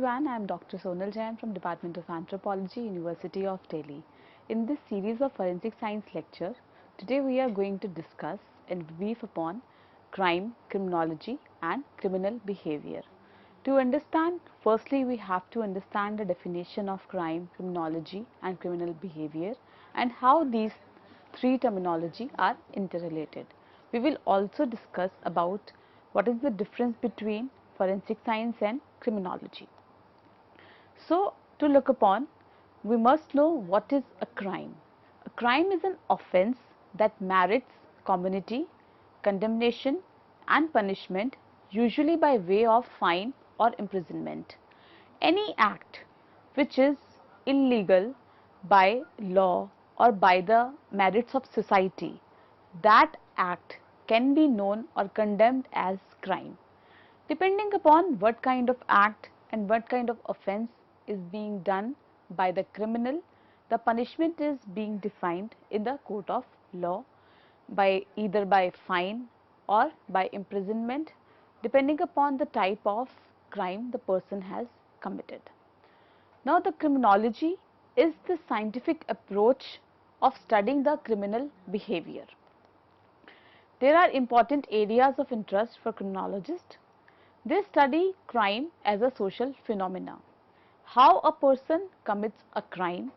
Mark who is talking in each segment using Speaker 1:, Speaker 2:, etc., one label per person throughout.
Speaker 1: everyone, I am Dr. Sonal Jain from Department of Anthropology, University of Delhi. In this series of forensic science lecture, today we are going to discuss and brief upon crime, criminology and criminal behavior. To understand, firstly we have to understand the definition of crime, criminology and criminal behavior and how these three terminology are interrelated. We will also discuss about what is the difference between forensic science and criminology. So, to look upon, we must know what is a crime. A crime is an offence that merits community, condemnation and punishment, usually by way of fine or imprisonment. Any act which is illegal by law or by the merits of society, that act can be known or condemned as crime. Depending upon what kind of act and what kind of offence is being done by the criminal, the punishment is being defined in the court of law by either by fine or by imprisonment, depending upon the type of crime the person has committed. Now, the criminology is the scientific approach of studying the criminal behavior. There are important areas of interest for criminologists. They study crime as a social phenomena. How a person commits a crime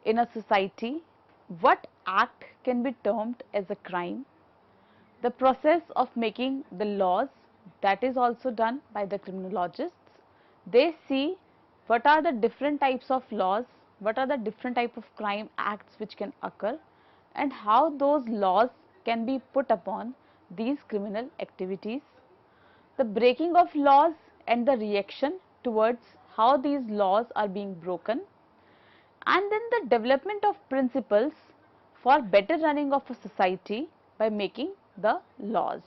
Speaker 1: in a society, what act can be termed as a crime, the process of making the laws, that is also done by the criminologists. They see what are the different types of laws, what are the different type of crime acts which can occur and how those laws can be put upon these criminal activities. The breaking of laws and the reaction towards how these laws are being broken, and then the development of principles for better running of a society by making the laws.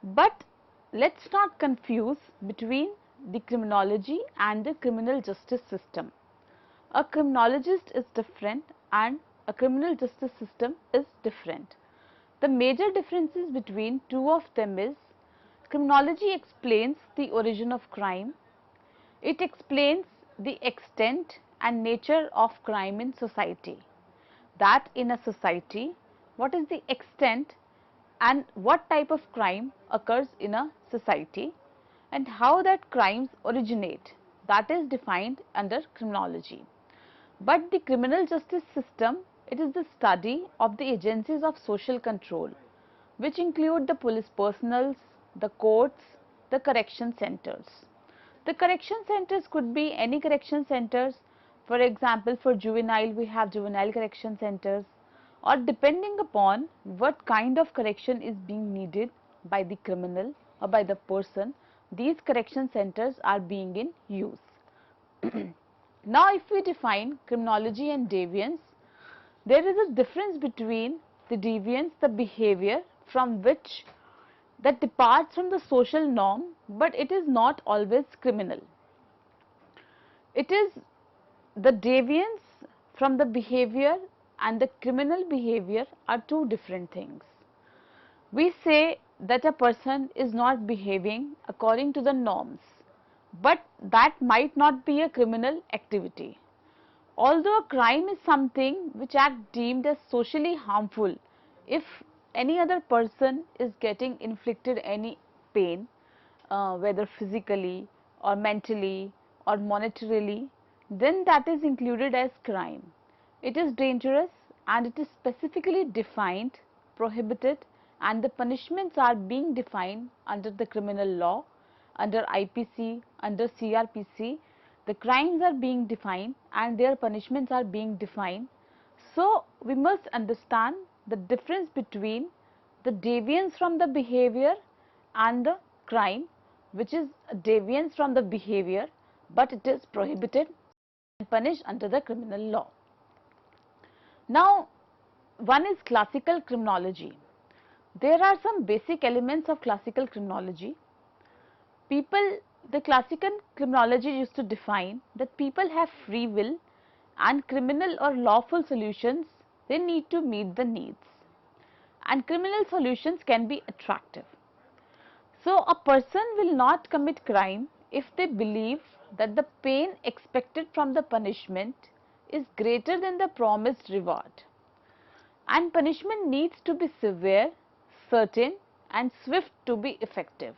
Speaker 1: But let's not confuse between the criminology and the criminal justice system. A criminologist is different and a criminal justice system is different. The major differences between two of them is criminology explains the origin of crime. It explains the extent and nature of crime in society. That in a society, what is the extent and what type of crime occurs in a society and how that crimes originate, that is defined under criminology. But the criminal justice system, it is the study of the agencies of social control, which include the police personnel, the courts, the correction centers. The correction centers could be any correction centers. For example, for juvenile we have juvenile correction centers, or depending upon what kind of correction is being needed by the criminal or by the person, these correction centers are being in use. Now, if we define criminology and deviance, there is a difference between the deviance, the behavior from which that departs from the social norm, but it is not always criminal. It is the deviance from the behavior and the criminal behavior are two different things. We say that a person is not behaving according to the norms, but that might not be a criminal activity. Although a crime is something which act deemed as socially harmful, if any other person is getting inflicted any pain, whether physically or mentally or monetarily, then that is included as crime. It is dangerous and it is specifically defined, prohibited, and the punishments are being defined under the criminal law, under IPC, under CRPC. The crimes are being defined and their punishments are being defined. So, we must understand the difference between the deviance from the behavior and the crime, which is deviance from the behavior, but it is prohibited and punished under the criminal law. Now, one is classical criminology. There are some basic elements of classical criminology. The classical criminology used to define that people have free will and criminal or lawful solutions, they need to meet the needs, and criminal solutions can be attractive. So, a person will not commit crime if they believe that the pain expected from the punishment is greater than the promised reward, and punishment needs to be severe, certain and swift to be effective.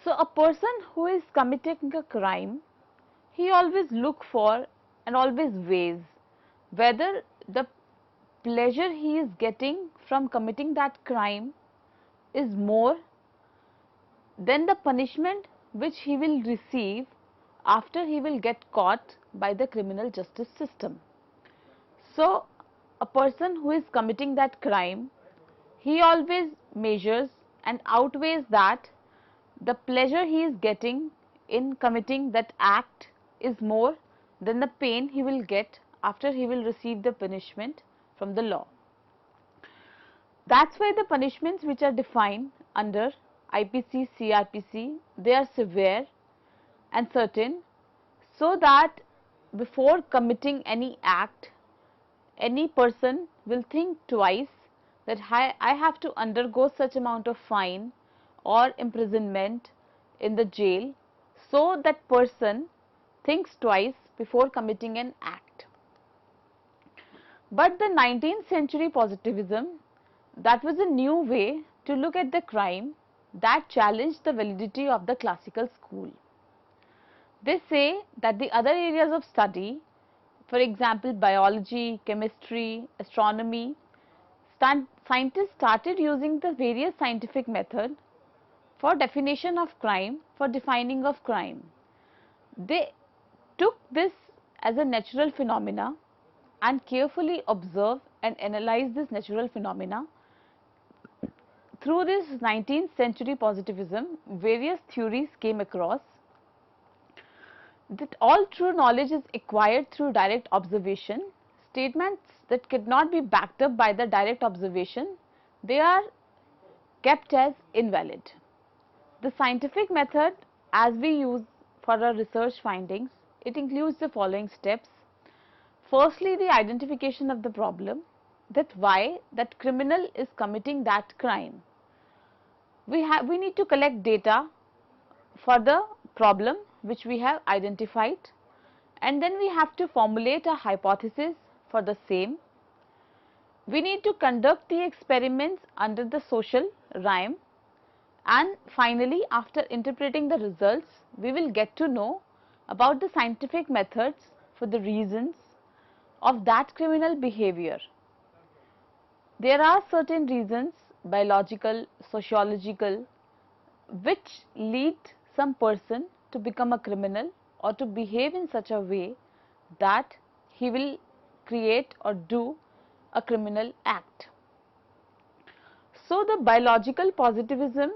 Speaker 1: So a person who is committing a crime, he always look for and always weighs whether the pleasure he is getting from committing that crime is more than the punishment which he will receive after he will get caught by the criminal justice system. So a person who is committing that crime, he always measures and outweighs that the pleasure he is getting in committing that act is more than the pain he will get after he will receive the punishment from the law. That's why the punishments which are defined under IPC, CRPC, they are severe and certain, so that before committing any act, any person will think twice that I have to undergo such amount of fine or imprisonment in the jail, so that person thinks twice before committing an act. But the 19th century positivism, that was a new way to look at the crime that challenged the validity of the classical school. They say that the other areas of study, for example biology, chemistry, astronomy, scientists started using the various scientific methods for definition of crime, for defining of crime. They took this as a natural phenomena and carefully observed and analyzed this natural phenomena. Through this 19th century positivism, various theories came across that all true knowledge is acquired through direct observation. Statements that could not be backed up by the direct observation, they are kept as invalid. The scientific method as we use for our research findings, it includes the following steps. Firstly, the identification of the problem, that why that criminal is committing that crime. We need to collect data for the problem which we have identified, and then we have to formulate a hypothesis for the same. We need to conduct the experiments under the social rhyme, and finally after interpreting the results, we will get to know about the scientific methods for the reasons of that criminal behavior. There are certain reasons, biological, sociological, which lead some person to become a criminal or to behave in such a way that he will create or do a criminal act. So the biological positivism,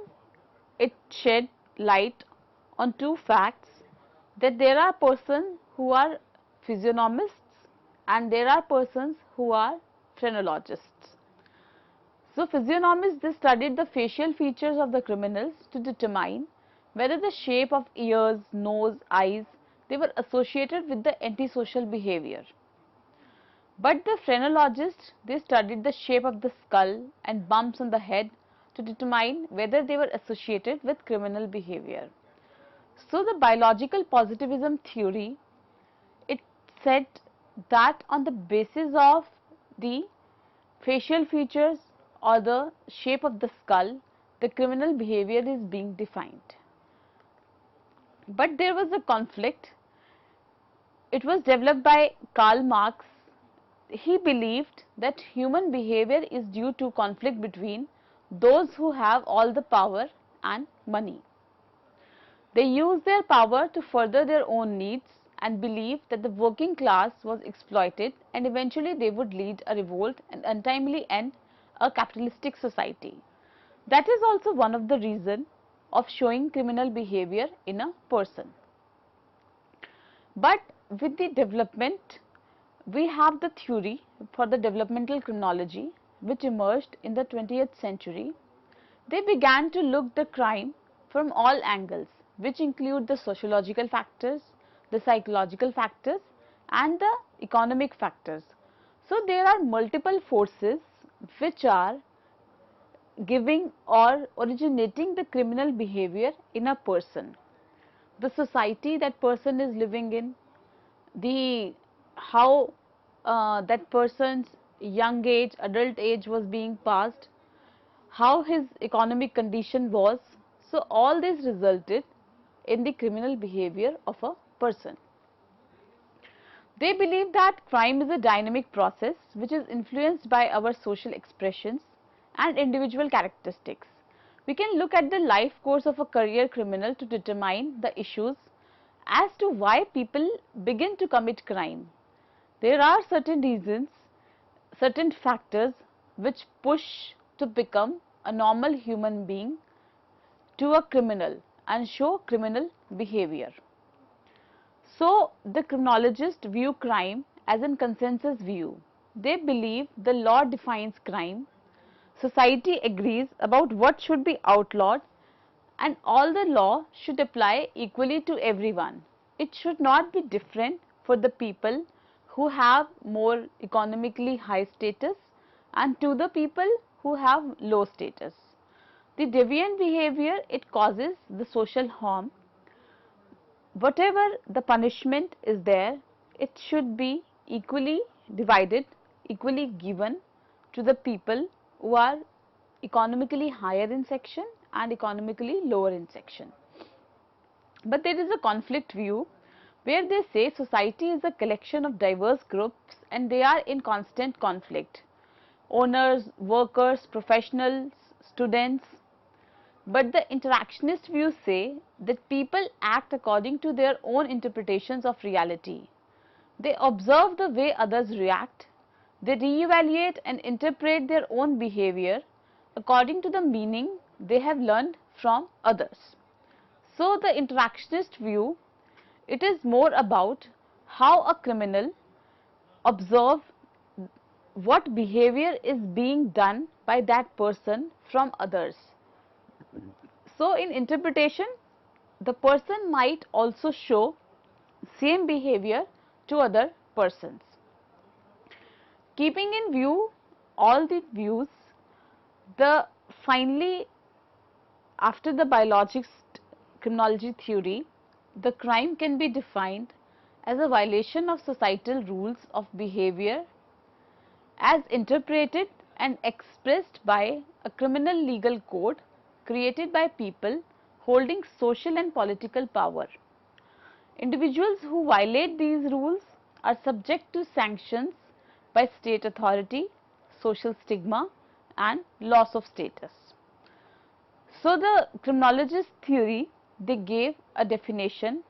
Speaker 1: it shed light on two facts, that there are persons who are physiognomists and there are persons who are phrenologists. So physiognomists, they studied the facial features of the criminals to determine whether the shape of ears, nose, eyes, they were associated with the antisocial behavior. But the phrenologists, they studied the shape of the skull and bumps on the head to determine whether they were associated with criminal behavior. So the biological positivism theory, it said that on the basis of the facial features or the shape of the skull, the criminal behavior is being defined. But there was a conflict. It was developed by Karl Marx. He believed that human behavior is due to conflict between those who have all the power and money. They use their power to further their own needs and believe that the working class was exploited, and eventually they would lead a revolt and untimely end a capitalistic society. That is also one of the reasons of showing criminal behavior in a person. But with the development, we have the theory for the developmental criminology which emerged in the 20th century. They began to look the crime from all angles, which include the sociological factors, the psychological factors and the economic factors. So there are multiple forces which are giving or originating the criminal behavior in a person. the society that person is living in, the how that person's young age, adult age was being passed, how his economic condition was. So all this resulted in the criminal behavior of a person. They believe that crime is a dynamic process which is influenced by our social expressions and individual characteristics. We can look at the life course of a career criminal to determine the issues as to why people begin to commit crime. There are certain reasons, certain factors which push to become a normal human being to a criminal and show criminal behavior. So, the criminologists view crime as a consensus view. They believe the law defines crime, society agrees about what should be outlawed, and all the law should apply equally to everyone. It should not be different for the people who have more economically high status and to the people who have low status. The deviant behavior, it causes the social harm. Whatever the punishment is there, it should be equally divided, equally given to the people who are economically higher in section and economically lower in section. But there is a conflict view where they say society is a collection of diverse groups and they are in constant conflict. Owners, workers, professionals, students. But the interactionist views say that people act according to their own interpretations of reality. They observe the way others react. They reevaluate and interpret their own behavior according to the meaning they have learned from others. So, the interactionist view, it is more about how a criminal observe what behavior is being done by that person from others. So, in interpretation, the person might also show same behavior to other persons. Keeping in view all the views, the finally after the biologist criminology theory, the crime can be defined as a violation of societal rules of behavior as interpreted and expressed by a criminal legal code created by people holding social and political power. Individuals who violate these rules are subject to sanctions by state authority, social stigma and loss of status. So, the criminologist theory, they gave a definition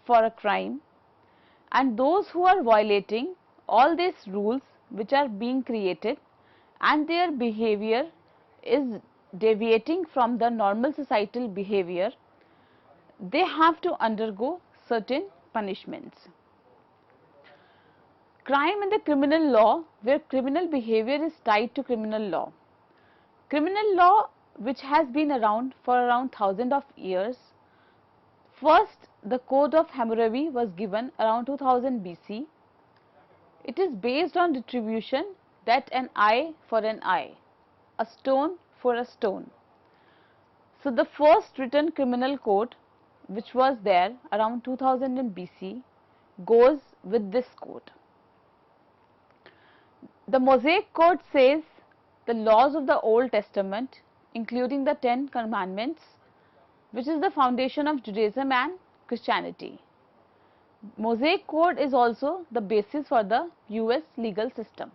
Speaker 1: for a crime, and those who are violating all these rules which are being created and their behavior is deviating from the normal societal behavior, they have to undergo certain punishments. Crime in the criminal law, where criminal behavior is tied to criminal law. Criminal law, which has been around for around thousands of years. First, the Code of Hammurabi was given around 2000 BC. It is based on retribution, that an eye for an eye, a stone for a stone. So, the first written criminal code which was there around 2000 in BC goes with this code. The Mosaic Code says the laws of the Old Testament, including the 10 Commandments, which is the foundation of Judaism and Christianity. Mosaic Code is also the basis for the US legal system.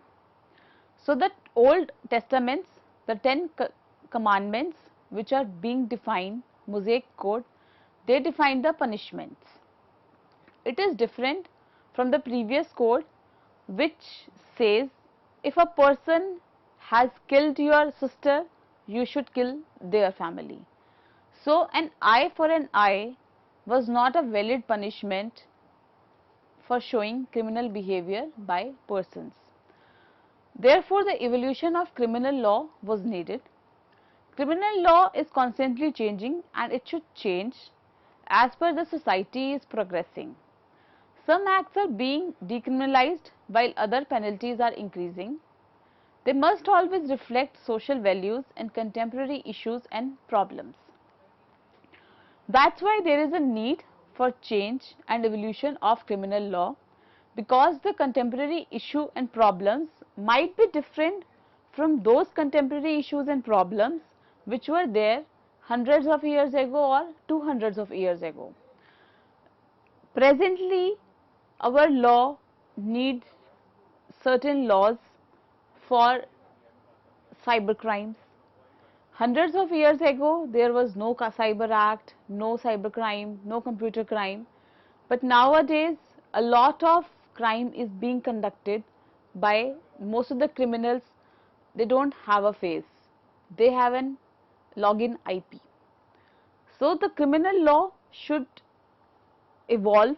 Speaker 1: So, the Old Testaments, the 10 Commandments which are being defined, Mosaic Code, they define the punishments. It is different from the previous code which says if a person has killed your sister, you should kill their family. So, an eye for an eye was not a valid punishment for showing criminal behavior by persons. Therefore, the evolution of criminal law was needed. Criminal law is constantly changing and it should change as per the society is progressing. Some acts are being decriminalized while other penalties are increasing. They must always reflect social values and contemporary issues and problems. That's why there is a need for change and evolution of criminal law, because the contemporary issue and problems might be different from those contemporary issues and problems which were there hundreds of years ago or 200s of years ago. Presently, our law needs certain laws for cyber crimes. Hundreds of years ago, there was no Cyber Act, no cyber crime, no computer crime. But nowadays, a lot of crime is being conducted by most of the criminals. They don't have a face. They have an login IP. So the criminal law should evolve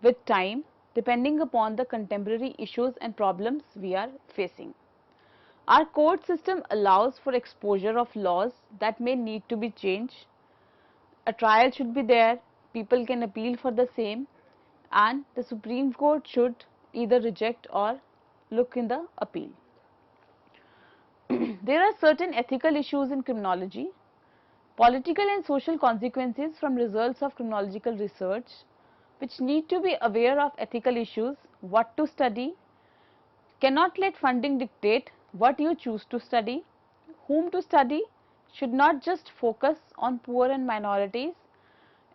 Speaker 1: with time depending upon the contemporary issues and problems we are facing. Our court system allows for exposure of laws that may need to be changed. A trial should be there, people can appeal for the same, and the Supreme Court should either reject or look in the appeal. There are certain ethical issues in criminology, political and social consequences from results of criminological research, which need to be aware of ethical issues, what to study, cannot let funding dictate what you choose to study, whom to study, should not just focus on poor and minorities,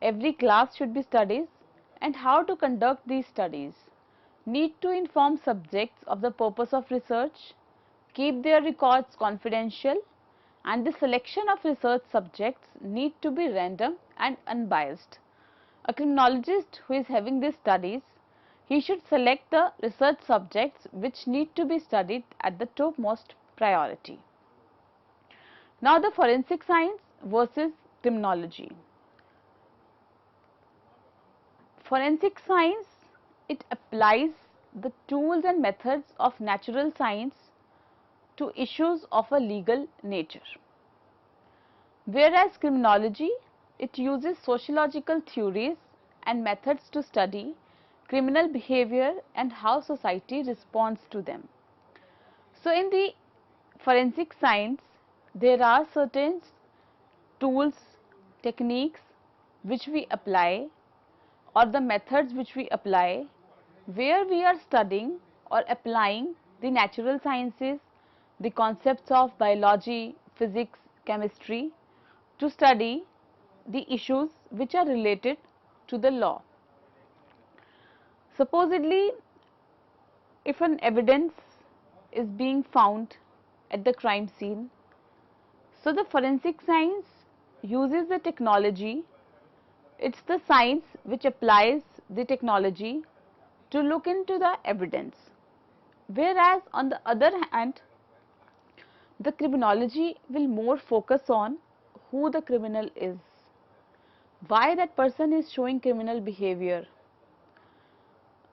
Speaker 1: every class should be studies, and how to conduct these studies, need to inform subjects of the purpose of research, keep their records confidential, and the selection of research subjects need to be random and unbiased. A criminologist who is having these studies, he should select the research subjects which need to be studied at the topmost priority. Now the forensic science versus criminology. Forensic science, it applies the tools and methods of natural science to issues of a legal nature, whereas criminology, it uses sociological theories and methods to study criminal behavior and how society responds to them. So in the forensic science, there are certain tools, techniques which we apply, or the methods which we apply, where we are studying or applying the natural sciences, the concepts of biology, physics, chemistry, to study the issues which are related to the law. Supposedly, if an evidence is being found at the crime scene, so the forensic science uses the technology. It's the science which applies the technology to look into the evidence, whereas on the other hand, the criminology will more focus on who the criminal is, why that person is showing criminal behavior,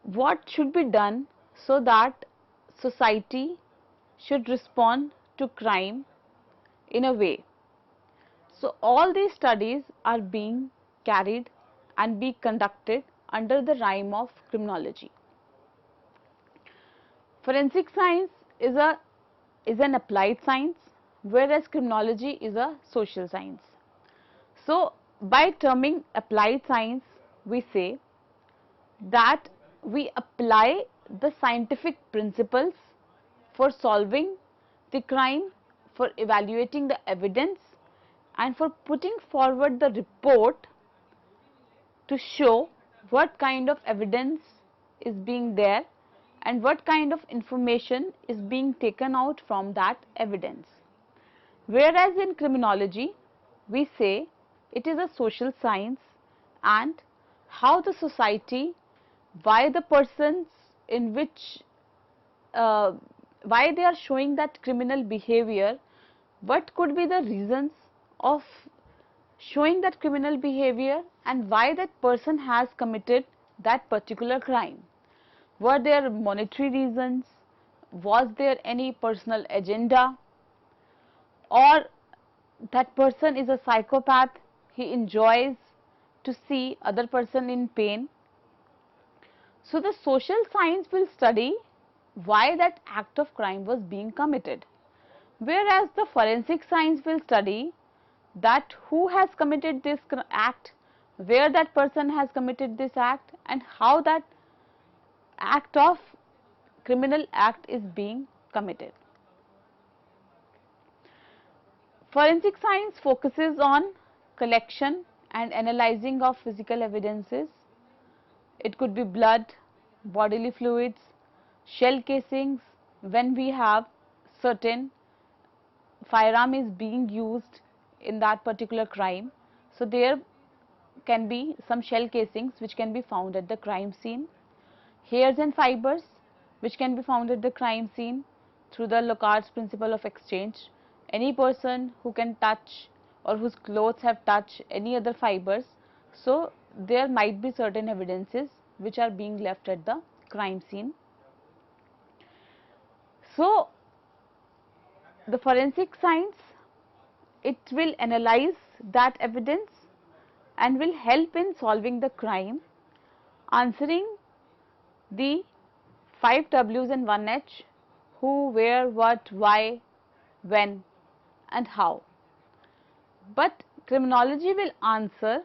Speaker 1: what should be done so that society should respond to crime in a way. So all these studies are being carried and be conducted under the rhyme of criminology. Forensic science is an applied science, whereas criminology is a social science. So by terming applied science, we say that we apply the scientific principles for solving the crime, for evaluating the evidence, and for putting forward the report to show what kind of evidence is being there and what kind of information is being taken out from that evidence. Whereas in criminology, we say it is a social science, and how the society, why the persons in which, why they are showing that criminal behavior, what could be the reasons of showing that criminal behavior, and why that person has committed that particular crime. Were there monetary reasons? Was there any personal agenda? Or that person is a psychopath, he enjoys to see other person in pain. So the social science will study why that act of crime was being committed, whereas the forensic science will study that who has committed this act, where that person has committed this act, and how that act of criminal act is being committed. Forensic science focuses on collection and analyzing of physical evidences. It could be blood, bodily fluids, shell casings. When we have certain firearm is being used in that particular crime, so there can be some shell casings which can be found at the crime scene, hairs and fibers which can be found at the crime scene through the Locard's principle of exchange. Any person who can touch or whose clothes have touched any other fibers, so there might be certain evidences which are being left at the crime scene. So the forensic science, it will analyze that evidence and will help in solving the crime, answering the 5 W's and 1 H: who, where, what, why, when and how. But criminology will answer,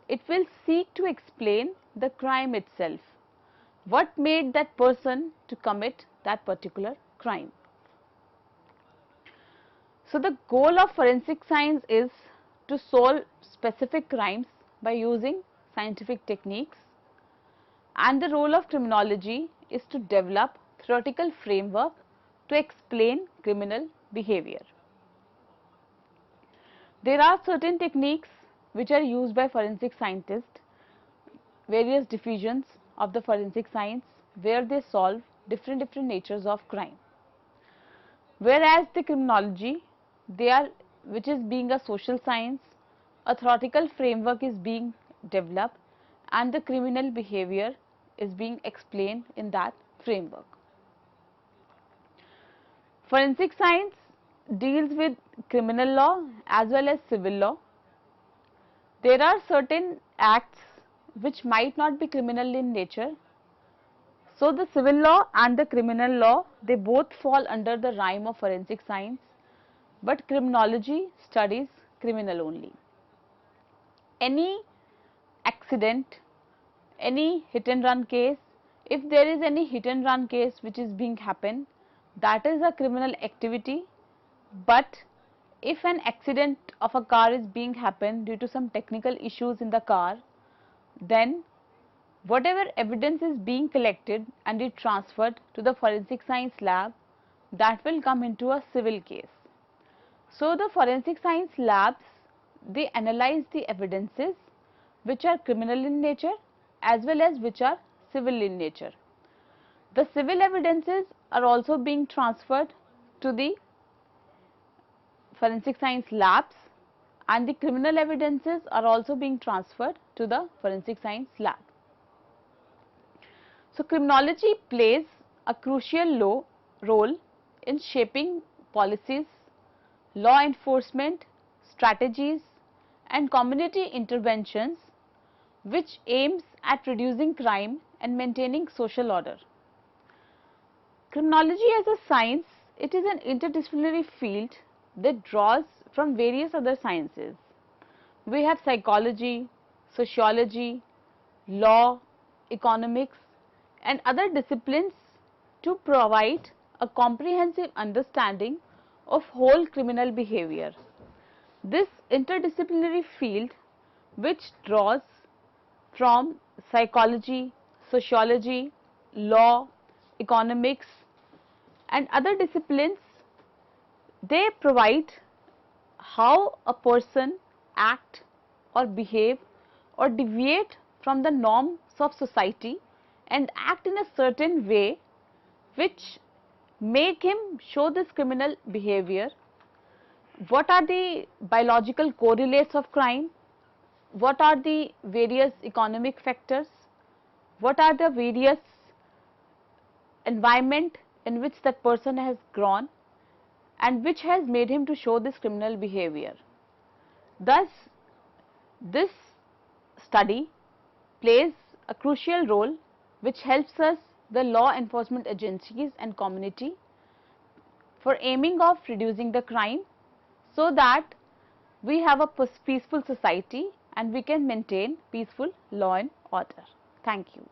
Speaker 1: it will seek to explain the crime itself. What made that person to commit that particular crime? So the goal of forensic science is to solve specific crimes by using scientific techniques, and the role of criminology is to develop theoretical framework to explain criminal behavior. There are certain techniques which are used by forensic scientists, various divisions of the forensic science, where they solve different natures of crime. Whereas the criminology, which is being a social science, a theoretical framework is being developed and the criminal behavior is being explained in that framework. Forensic science deals with criminal law as well as civil law. There are certain acts which might not be criminal in nature. So the civil law and the criminal law, they both fall under the realm of forensic science, but criminology studies criminal only. Any accident, any hit and run case, if there is any hit and run case which is being happen, that is a criminal activity. But if an accident of a car is being happen due to some technical issues in the car, then whatever evidence is being collected and it transferred to the forensic science lab, that will come into a civil case. So the forensic science labs, they analyze the evidences which are criminal in nature as well as which are civil in nature. The civil evidences are also being transferred to the forensic science labs, and the criminal evidences are also being transferred to the forensic science lab. So criminology plays a crucial role in shaping policies, law enforcement, strategies and community interventions which aims at reducing crime and maintaining social order. Criminology as a science, it is an interdisciplinary field that draws from various other sciences. We have psychology, sociology, law, economics and other disciplines to provide a comprehensive understanding of whole criminal behavior. This interdisciplinary field, which draws from psychology, sociology, law, economics and other disciplines, they provide how a person act or behave or deviate from the norms of society and act in a certain way which make him show this criminal behavior. What are the biological correlates of crime? What are the various economic factors? What are the various environment in which that person has grown and which has made him to show this criminal behavior? Thus, this study plays a crucial role which helps us, the law enforcement agencies and community, for aiming of reducing the crime so that we have a peaceful society and we can maintain peaceful law and order. Thank you.